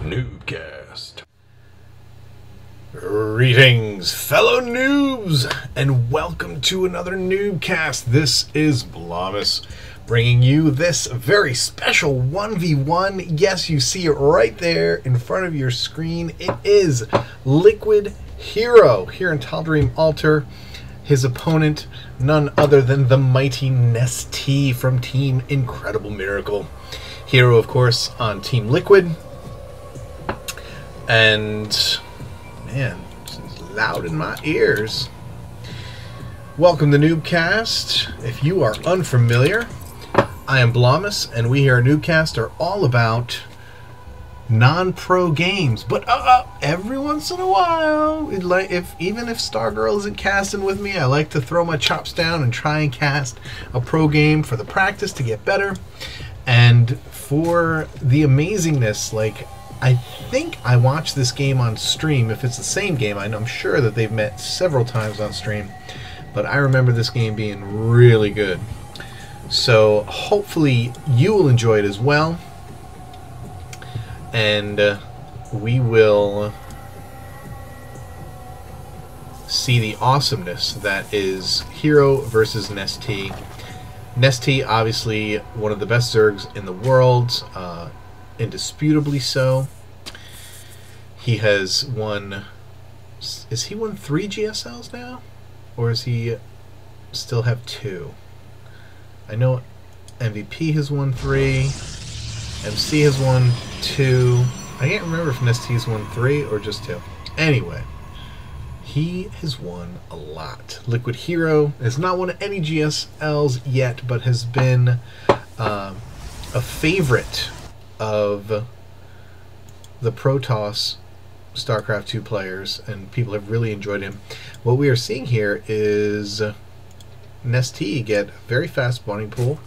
NuubCast. Greetings, fellow noobs, and welcome to another NuubCast. This is Blomus, bringing you this very special 1v1. Yes, you see it right there in front of your screen. It is LiquidHerO here in Tal'Darim Altar. His opponent, none other than the mighty NuubCast from Team Incredible Miracle. Hero, of course, on Team Liquid. And, man, it's loud in my ears. Welcome to NuubCast. If you are unfamiliar, I am Blomus, and we here at NuubCast are all about non-pro games. But every once in a while, even if Stargirl isn't casting with me, I like to throw my chops down and try and cast a pro game for the practice to get better. And for the amazingness, like, I think I watched this game on stream. If it's the same game, I'm sure that they've met several times on stream, but I remember this game being really good. So hopefully you will enjoy it as well, and we will see the awesomeness that is Hero versus NuubCast. NuubCast, obviously one of the best Zergs in the world, indisputably so. He has won, is he won 3 GSLs now? Or is he still have 2? I know MVP has won 3, MC has won 2. I can't remember if NuubCast's won 3 or just 2. Anyway, he has won a lot. LiquidHerO has not won any GSLs yet, but has been a favorite of the Protoss StarCraft 2 players, and people have really enjoyed him. What we are seeing here is NuubCast get a very fast spawning pool.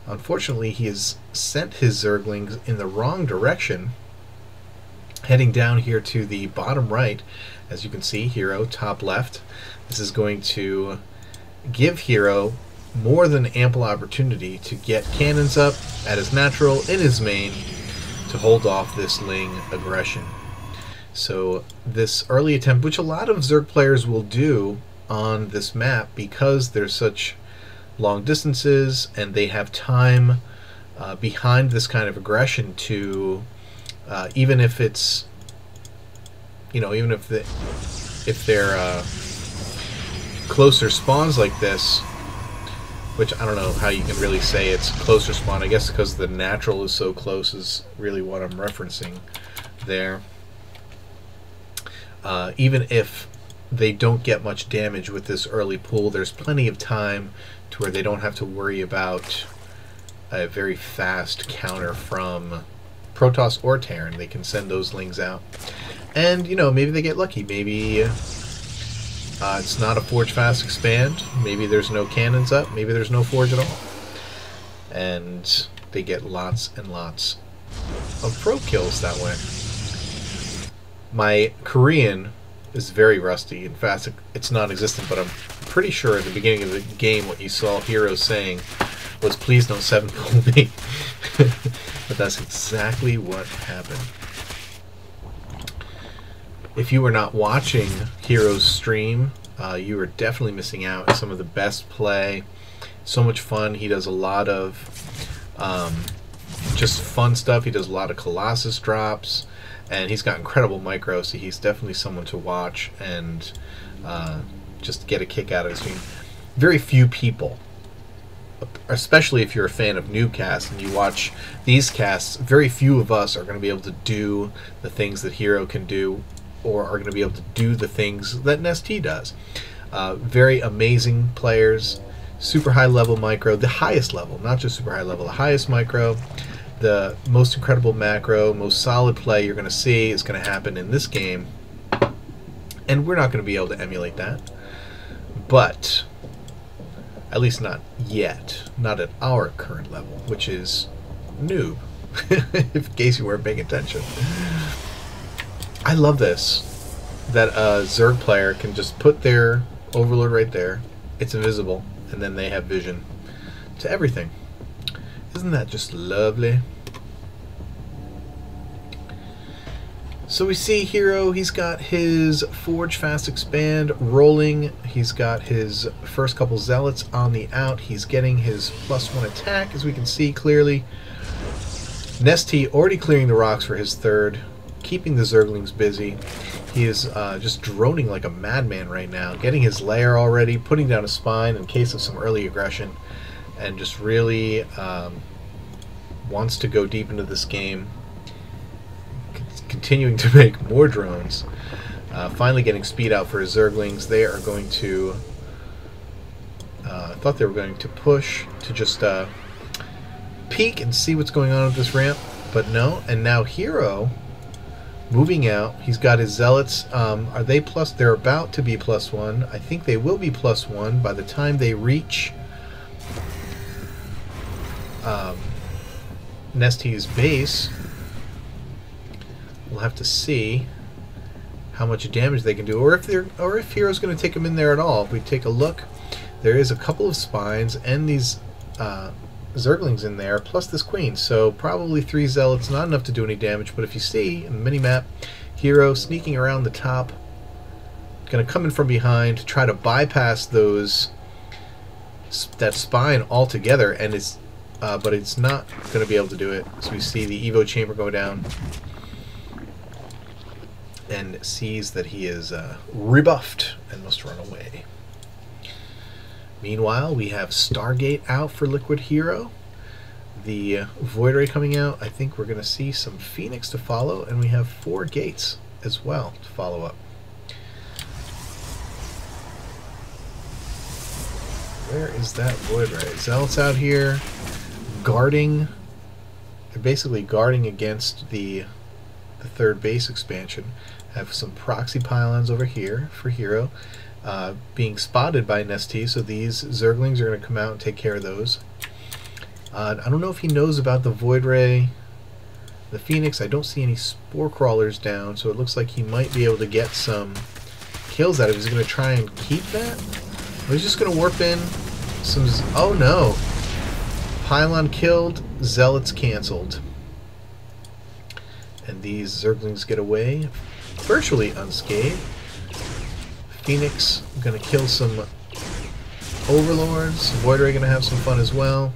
Unfortunately, he has sent his Zerglings in the wrong direction, heading down here to the bottom right. As you can see, Hero top left. This is going to give Hero more than ample opportunity to get cannons up at his natural in his main to hold off this Ling aggression. So this early attempt, which a lot of Zerg players will do on this map because there's such long distances and they have time behind this kind of aggression to even if it's, you know, even if they're closer spawns like this, which I don't know how you can really say it's closer spawn. I guess because the natural is so close is really what I'm referencing there. Even if they don't get much damage with this early pool, there's plenty of time to where they don't have to worry about a very fast counter from Protoss or Terran. They can send those Lings out. And, you know, maybe they get lucky. Maybe it's not a Forge Fast Expand. Maybe there's no cannons up. Maybe there's no Forge at all. And they get lots and lots of pro kills that way. My Korean is very rusty. In fact, it's non-existent, but I'm pretty sure at the beginning of the game what you saw Hero saying was, "Please don't 7-pull me." But that's exactly what happened. If you were not watching Hero's stream, you are definitely missing out on some of the best play. So much fun. He does a lot of just fun stuff. He does a lot of Colossus drops, and he's got incredible micro, so he's definitely someone to watch and just get a kick out of his stream. Very few people, especially if you're a fan of NuubCast and you watch these casts, very few of us are going to be able to do the things that Hero can do, or are going to be able to do the things that NuubCast does. Very amazing players, super high level micro, the highest level, not just super high level, the highest micro, the most incredible macro, most solid play you're going to see is going to happen in this game, and we're not going to be able to emulate that. But at least not yet, not at our current level, which is noob, in case you weren't paying attention. I love this, that a Zerg player can just put their Overlord right there, it's invisible, and then they have vision to everything. Isn't that just lovely? So we see Hero, he's got his Forge Fast Expand rolling. He's got his first couple Zealots on the out. He's getting his +1 attack, as we can see clearly. NuubCast already clearing the rocks for his third, keeping the Zerglings busy. He is just droning like a madman right now, getting his lair already, putting down a spine in case of some early aggression, and just really wants to go deep into this game. Continuing to make more drones. Finally getting speed out for his Zerglings. They are going to... I thought they were going to push to just peek and see what's going on with this ramp, but no. And now Hero moving out. He's got his Zealots. Are they plus? They're about to be +1. I think they will be +1 by the time they reach NuubCast's base. We'll have to see how much damage they can do, or if Hero's going to take them in there at all. If we take a look, there is a couple of spines and these Zerglings in there, plus this Queen. So probably 3 Zealots, not enough to do any damage. But if you see in the mini-map, Hero sneaking around the top, going to come in from behind, try to bypass that spine altogether, and it's but it's not going to be able to do it. So we see the Evo chamber go down, and sees that he is rebuffed and must run away. Meanwhile, we have Stargate out for LiquidHerO. The Void Ray coming out. I think we're going to see some Phoenix to follow, and we have 4 gates as well to follow up. Where is that Void Ray? Zealots out here guarding. They're basically guarding against the third base expansion. Have some proxy pylons over here for Hero, being spotted by NuubCast, so these Zerglings are going to come out and take care of those. I don't know if he knows about the Void Ray, the Phoenix. I don't see any Spore Crawlers down, so it looks like he might be able to get some kills out of it. He's going to try and keep that? Or he's just going to warp in some... Oh no! Pylon killed, Zealots cancelled. And these Zerglings get away virtually unscathed. Phoenix going to kill some Overlords. Void Ray going to have some fun as well.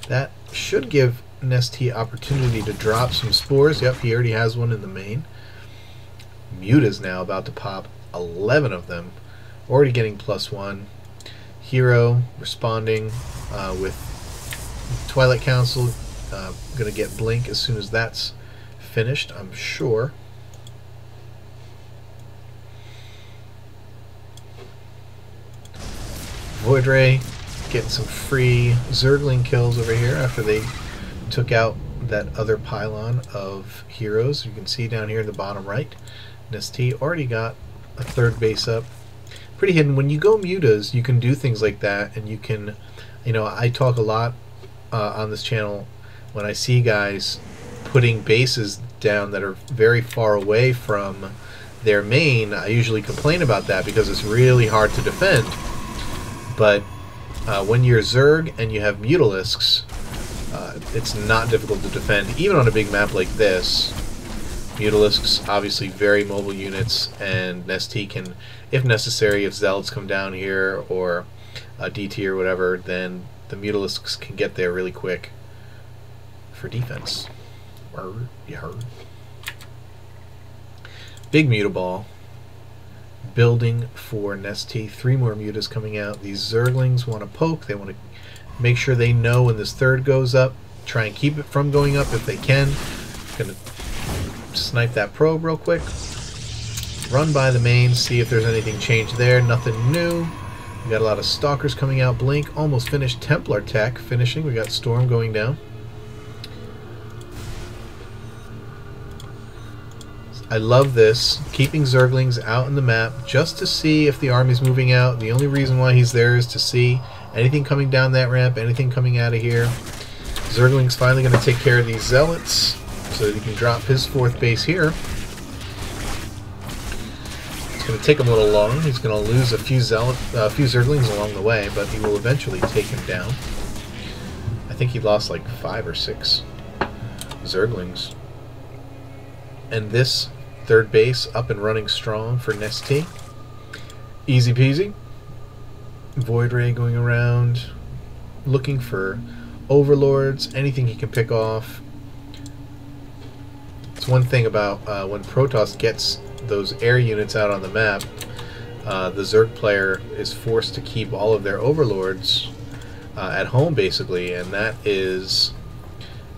That should give NuubCast opportunity to drop some spores. Yep, he already has one in the main. Muta's now about to pop 11 of them. Already getting +1. Hero responding with Twilight Council. Going to get Blink as soon as that's finished, I'm sure. Void Ray getting some free Zergling kills over here after they took out that other pylon of heroes. You can see down here in the bottom right, NuubCast already got a third base up. Pretty hidden. When you go mutas, you can do things like that, and you can, you know, I talk a lot on this channel when I see guys putting bases down that are very far away from their main. I usually complain about that because it's really hard to defend. But when you're Zerg and you have Mutalisks, it's not difficult to defend, even on a big map like this. Mutalisks, obviously very mobile units, and NuubCast can, if necessary, if Zealots come down here or DT or whatever, then the Mutalisks can get there really quick for defense. You heard. Big Mutaball building for NuubCast. 3 more mutas coming out. These Zerglings want to poke. They want to make sure they know when this third goes up. Try and keep it from going up if they can. Gonna snipe that probe real quick. Run by the main, see if there's anything changed there. Nothing new. We got a lot of Stalkers coming out. Blink almost finished. Templar Tech finishing. We got Storm going down. I love this, keeping Zerglings out in the map just to see if the army's moving out. The only reason why he's there is to see anything coming down that ramp, anything coming out of here. Zergling's finally going to take care of these Zealots so that he can drop his 4th base here. It's going to take him a little long. He's going to lose a few Zerglings along the way, but he will eventually take him down. I think he lost like 5 or 6 Zerglings. And this third base up and running strong for NuubCast. Easy peasy. Void Ray going around, looking for overlords, anything he can pick off. It's one thing about when Protoss gets those air units out on the map, the Zerg player is forced to keep all of their overlords at home, basically, and that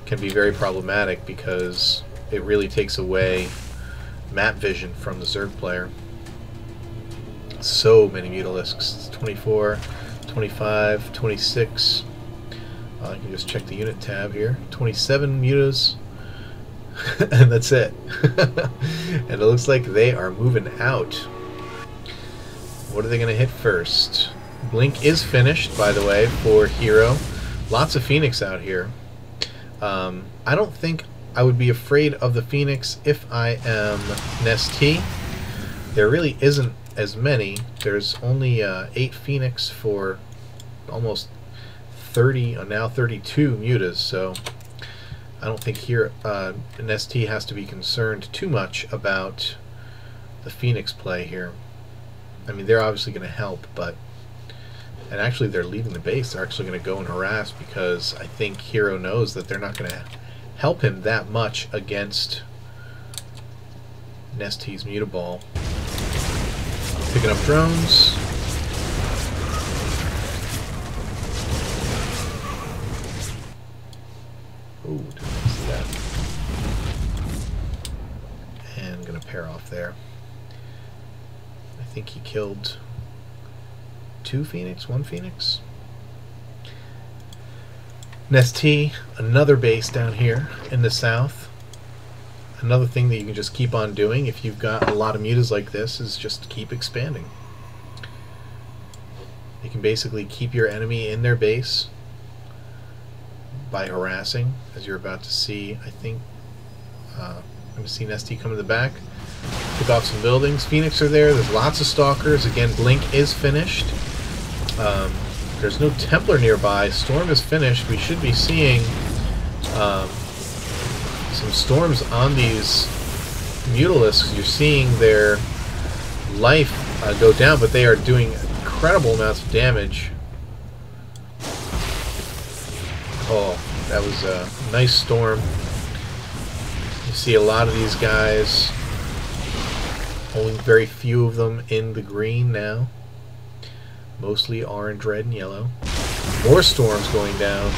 can be very problematic because it really takes away map vision from the Zerg player. So many Mutalisks. 24, 25, 26. I can just check the unit tab here. 27 mutas. And that's it. And it looks like they are moving out. What are they going to hit first? Blink is finished, by the way, for Hero. Lots of Phoenix out here. I don't think I would be afraid of the Phoenix if I am NuubCast. There really isn't as many. There's only 8 Phoenix for almost 30, now 32 mutas, so I don't think here NuubCast has to be concerned too much about the Phoenix play here. I mean, they're obviously going to help, but and actually they're leaving the base. They're actually going to go and harass because I think Hero knows that they're not going to help him that much against NuubCast's Mutaball. Picking up drones. Oh, didn't see that. And gonna pair off there. I think he killed 2 Phoenix, 1 Phoenix. NuubCast, another base down here in the south. Another thing that you can just keep on doing if you've got a lot of mutas like this is just keep expanding. You can basically keep your enemy in their base by harassing, as you're about to see. I think I'm going to see NuubCast come to the back, pick off some buildings. Phoenix are there. There's lots of stalkers. Again, Blink is finished. There's no Templar nearby. Storm is finished. We should be seeing some storms on these Mutalisks. You're seeing their life go down, but they are doing incredible amounts of damage. Oh, that was a nice storm. You see a lot of these guys, only very few of them in the green now. Mostly orange, red, and yellow. More storms going down.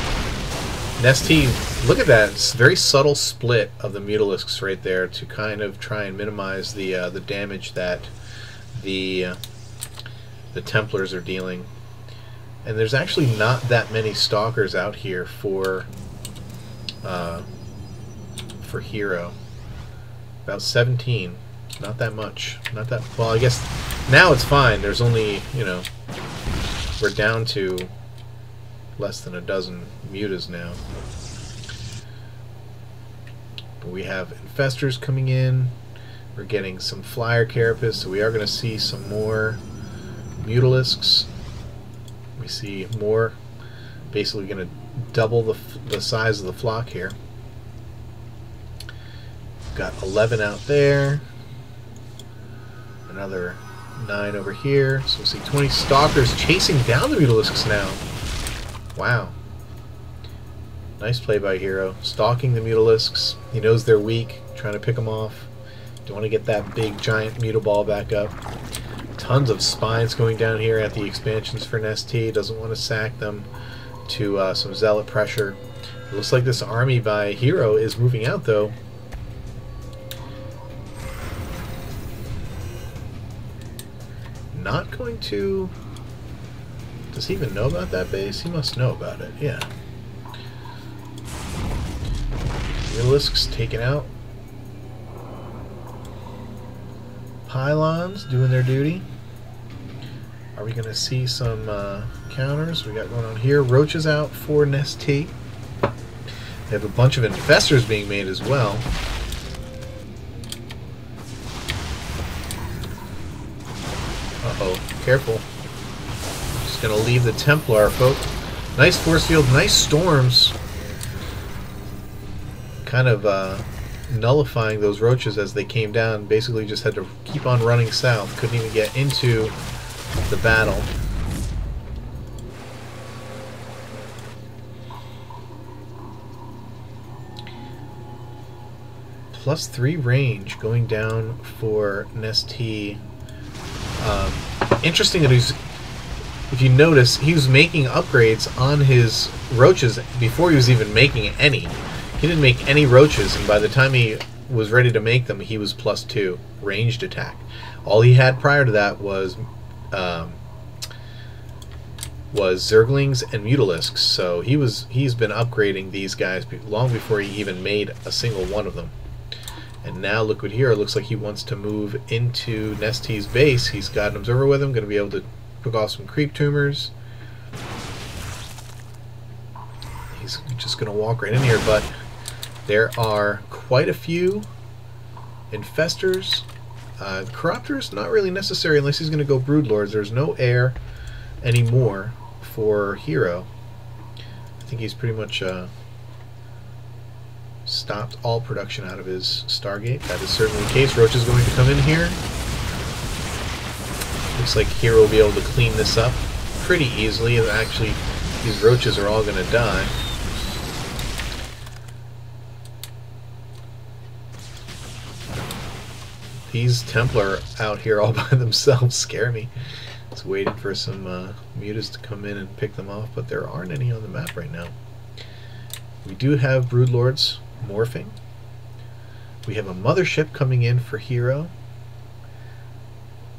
NuubCast, look at that. It's a very subtle split of the Mutalisks right there to kind of try and minimize the damage that the Templars are dealing. And there's actually not that many Stalkers out here for Hero. About 17. Not that much. Not that well. I guess now it's fine. There's only, you know, we're down to less than a dozen mutas now. But we have infestors coming in. We're getting some flyer carapace, so we are going to see some more Mutalisks. We see more, basically going to double the size of the flock here. We've got 11 out there. Another 9 over here. So we'll see 20 Stalkers chasing down the Mutalisks now. Wow. Nice play by Hero. Stalking the Mutalisks. He knows they're weak. Trying to pick them off. Don't want to get that big giant Mutaball back up. Tons of spines going down here at the expansions for NuubCast. Doesn't want to sack them to some Zealot pressure. It looks like this army by Hero is moving out, though. Not going to... Does he even know about that base? He must know about it, yeah. Mutalisks taken out. Pylons doing their duty. Are we going to see some counters? We got going on here. Roaches out for NuubCast. They have a bunch of infestors being made as well. Uh-oh, careful. Just going to leave the Templar, folks. Nice force field, nice storms. Kind of nullifying those roaches as they came down. Basically just had to keep on running south. Couldn't even get into the battle. +3 range going down for NuubCast. Interesting that if you notice, he was making upgrades on his roaches before he was even making any. He didn't make any roaches, and by the time he was ready to make them, he was +2 ranged attack. All he had prior to that was Zerglings and Mutalisks. So he's been upgrading these guys long before he even made a single one of them. And now LiquidHerO looks like he wants to move into NuubCast's base. He's got an observer with him, going to be able to pick off some creep tumors. He's just going to walk right in here, but there are quite a few infestors. Corruptors, not really necessary unless he's going to go Broodlords. There's no air anymore for Hero. I think he's pretty much stopped all production out of his Stargate. That is certainly the case. Roach is going to come in here. Looks like Hero will be able to clean this up pretty easily. And actually, these roaches are all going to die. These Templar out here all by themselves scare me. Just waiting for some mutas to come in and pick them off, but there aren't any on the map right now. We do have Broodlords morphing. We have a mothership coming in for Hero.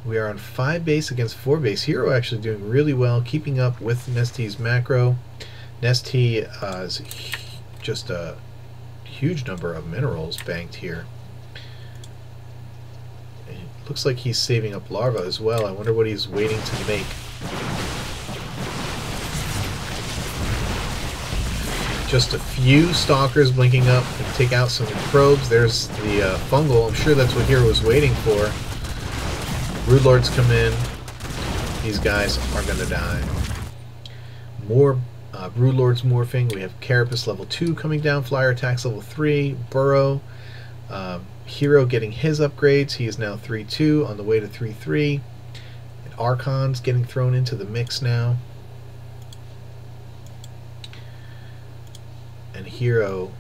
We are on 5 base against 4 base. Hero actually doing really well, keeping up with NuubCast's macro. NuubCast is just a huge number of minerals banked here. It looks like he's saving up larva as well. I wonder what he's waiting to make. Just a few stalkers blinking up and take out some probes. There's the fungal. I'm sure that's what Hero was waiting for. Broodlords come in. These guys are going to die. More Broodlords morphing. We have Carapace level 2 coming down. Flyer attacks level 3. Burrow. Hero getting his upgrades. He is now 3-2 on the way to 3-3. And Archon's getting thrown into the mix now. And Hero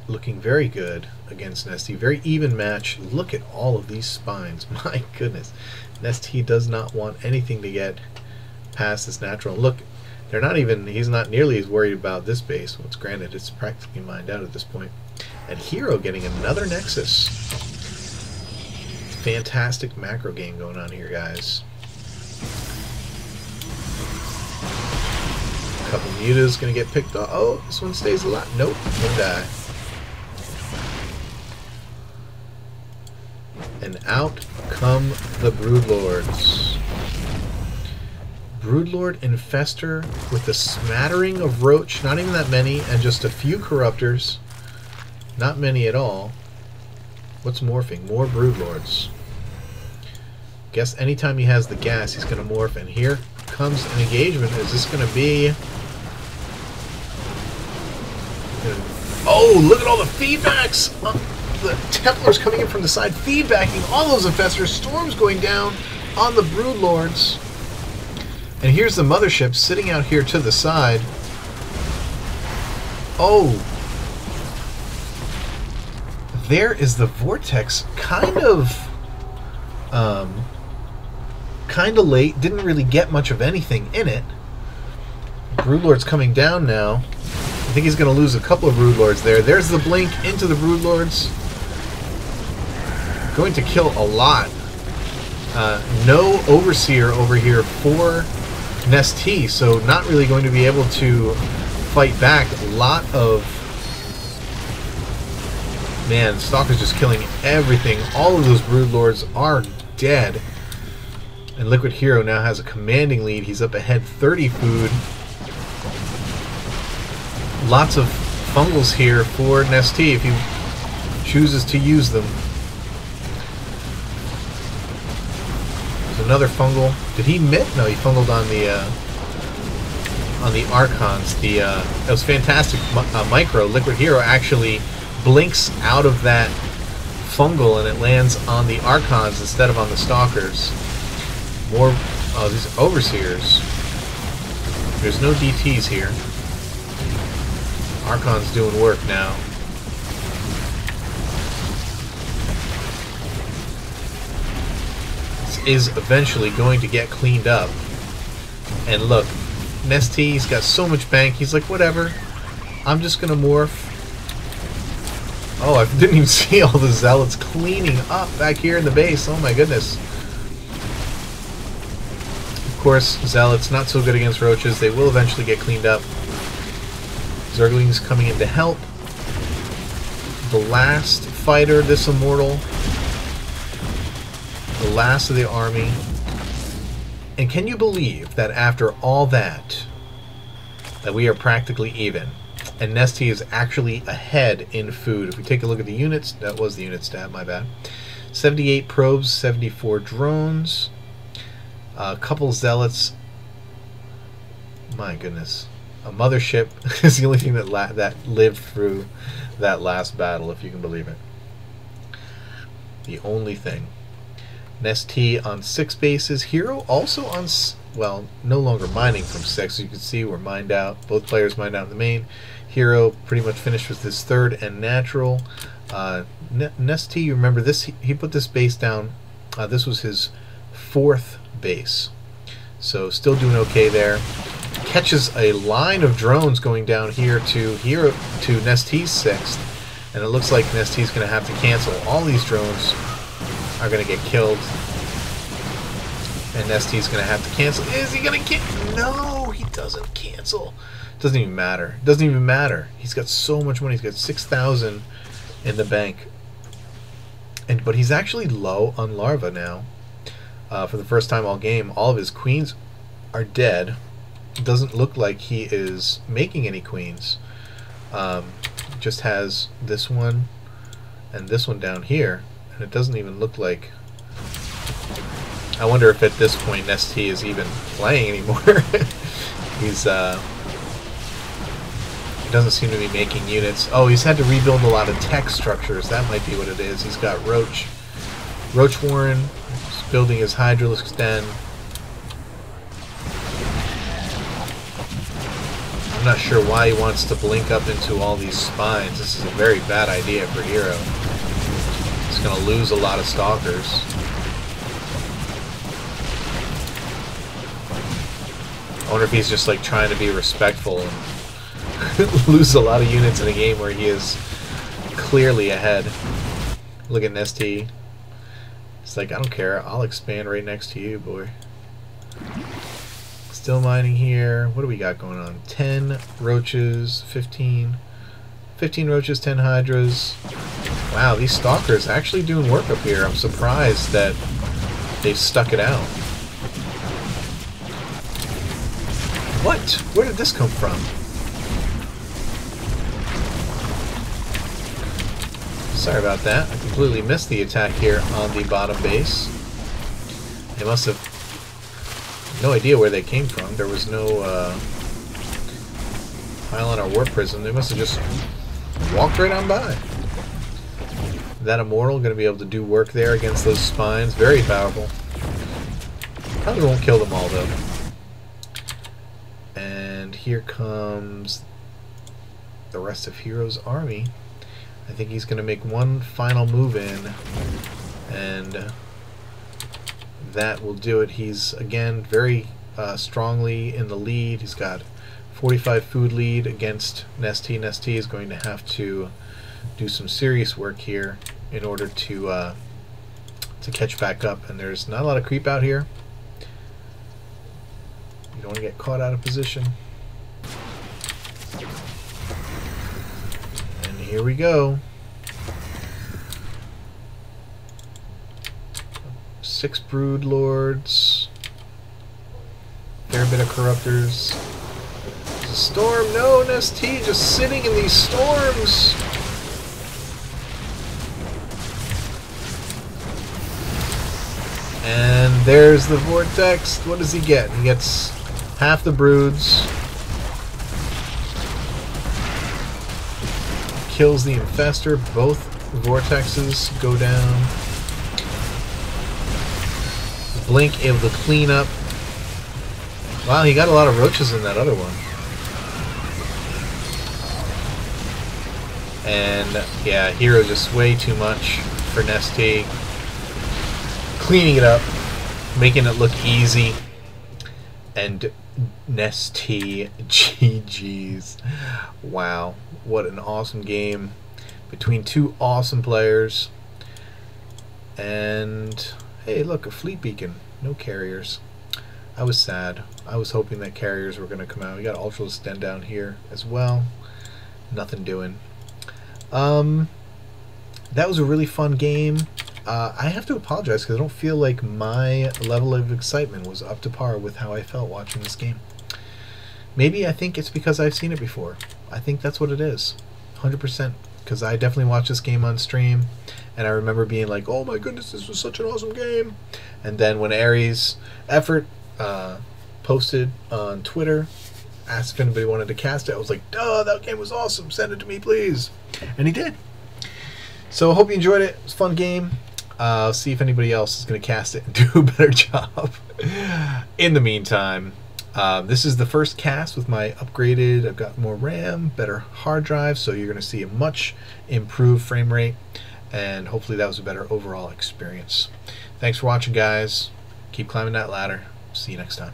looking very good against NuubCast. Very even match. Look at all of these spines. My goodness. NuubCast does not want anything to get past this natural. Look, they're not even, he's not nearly as worried about this base. Well, it's granted, it's practically mined out at this point. And Hero getting another Nexus. Fantastic macro game going on here, guys. Couple mutas gonna get picked off. Oh, this one stays alive. Nope, won't die. And out come the Broodlords. Broodlord Infestor with a smattering of Roach, not even that many, and just a few Corruptors. Not many at all. What's morphing? More Broodlords. Guess anytime he has the gas, he's gonna morph, and here comes an engagement. Is this gonna be... Oh, look at all the feedbacks! The Templars coming in from the side, feedbacking all those infestors. Storms going down on the Broodlords. And here's the mothership sitting out here to the side. Oh! There is the Vortex, kind of late. Didn't really get much of anything in it. Broodlord's coming down now. I think he's going to lose a couple of Broodlords there. There's the blink into the Broodlords. Going to kill a lot. No Overseer over here for NuubCast, so not really going to be able to fight back. A lot of... Man, Stalker's just killing everything. All of those Broodlords are dead. And LiquidHerO now has a commanding lead. He's up ahead 30 food. Lots of fungals here for NuubCast if he chooses to use them. There's another fungal. Did he mitt? No, he fungled on the Archons. That was fantastic micro. LiquidHerO actually blinks out of that fungal and it lands on the Archons instead of on the Stalkers. More, oh, these Overseers. There's no DTs here. Archon's doing work now. This is eventually going to get cleaned up. And look, NuubCast's got so much bank, he's like, whatever, I'm just gonna morph. Oh, I didn't even see all the Zealots cleaning up back here in the base. Oh my goodness. Of course, Zealots not so good against roaches. They will eventually get cleaned up. Zerglings coming in to help. The last fighter, this immortal. The last of the army. And can you believe that after all that we are practically even? And NuubCast is actually ahead in food. If we take a look at the units, that was the unit stat, my bad. 78 probes, 74 drones, a couple zealots. My goodness. A mothership is the only thing that lived through that last battle, if you can believe it. The only thing. NuubCast on 6 bases. Hero also on, well, no longer mining from 6. As you can see, we're mined out. Both players mined out in the main. Hero pretty much finished with his 3rd and natural. NuubCast, you remember this? He put this base down. This was his 4th base. So still doing okay there. Catches a line of drones going down here to NuubCast's 6th. And it looks like NuubCast's going to have to cancel. All these drones are going to get killed. And NuubCast's going to have to cancel. Is he going to cancel? No, he doesn't cancel. Doesn't even matter. Doesn't even matter. He's got so much money. He's got 6,000 in the bank. But he's actually low on larva now. For the first time all game, all of his queens are dead. It doesn't look like he is making any queens. Just has this one and this one down here. And it doesn't even look like... I wonder if at this point NuubCast is even playing anymore. He's doesn't seem to be making units. Oh, he's had to rebuild a lot of tech structures. That might be what it is. He's got Roach Warren. He's building his Hydralisk Den. I'm not sure why he wants to blink up into all these spines. This is a very bad idea for Hero. He's going to lose a lot of Stalkers. I wonder if he's just like trying to be respectful and lose a lot of units in a game where he is clearly ahead. Look at NuubCast. It's like, I don't care. I'll expand right next to you, boy. Still mining here. What do we got going on? 10 roaches, 15 roaches, 10 hydras. Wow, these stalkers actually doing work up here. I'm surprised that they've stuck it out. What? Where did this come from? Sorry about that. I completely missed the attack here on the bottom base. They must have no idea where they came from. There was no pile on our warp prism. They must have just walked right on by. That immortal going to be able to do work there against those spines. Very powerful. Probably won't kill them all though. And here comes the rest of Hero's army. I think he's going to make one final move in, and that will do it. He's, again, very strongly in the lead. He's got 45 food lead against NuubCast. NuubCast is going to have to do some serious work here in order to catch back up. And there's not a lot of creep out here. You don't want to get caught out of position. And here we go. 6 brood lords. Fair bit of corruptors. There's a storm. No, NuubCast just sitting in these storms. And there's the vortex. What does he get? He gets half the broods. kills the infester. Both vortexes go down. Blink able to clean up. Wow, he got a lot of roaches in that other one. And yeah, Hero just way too much for NuubCast. Cleaning it up, making it look easy. And NuubCast, GG's. Wow, what an awesome game between two awesome players. And hey, look, a fleet beacon. No carriers. I was sad. I was hoping that carriers were going to come out. We got Ultra's Den down here as well. Nothing doing. That was a really fun game. I have to apologize because I don't feel like my level of excitement was up to par with how I felt watching this game. Maybe I think it's because I've seen it before. I think that's what it is. 100%. Because I definitely watched this game on stream, and I remember being like, oh my goodness, this was such an awesome game. And then when Aries Effort posted on Twitter, asked if anybody wanted to cast it, I was like, duh, that game was awesome, send it to me please. And he did. So I hope you enjoyed it. It was a fun game. See if anybody else is going to cast it and do a better job. In the meantime, this is the first cast with my upgraded, I've got more RAM, better hard drive, so you're going to see a much improved frame rate, and hopefully that was a better overall experience. Thanks for watching, guys. Keep climbing that ladder. See you next time.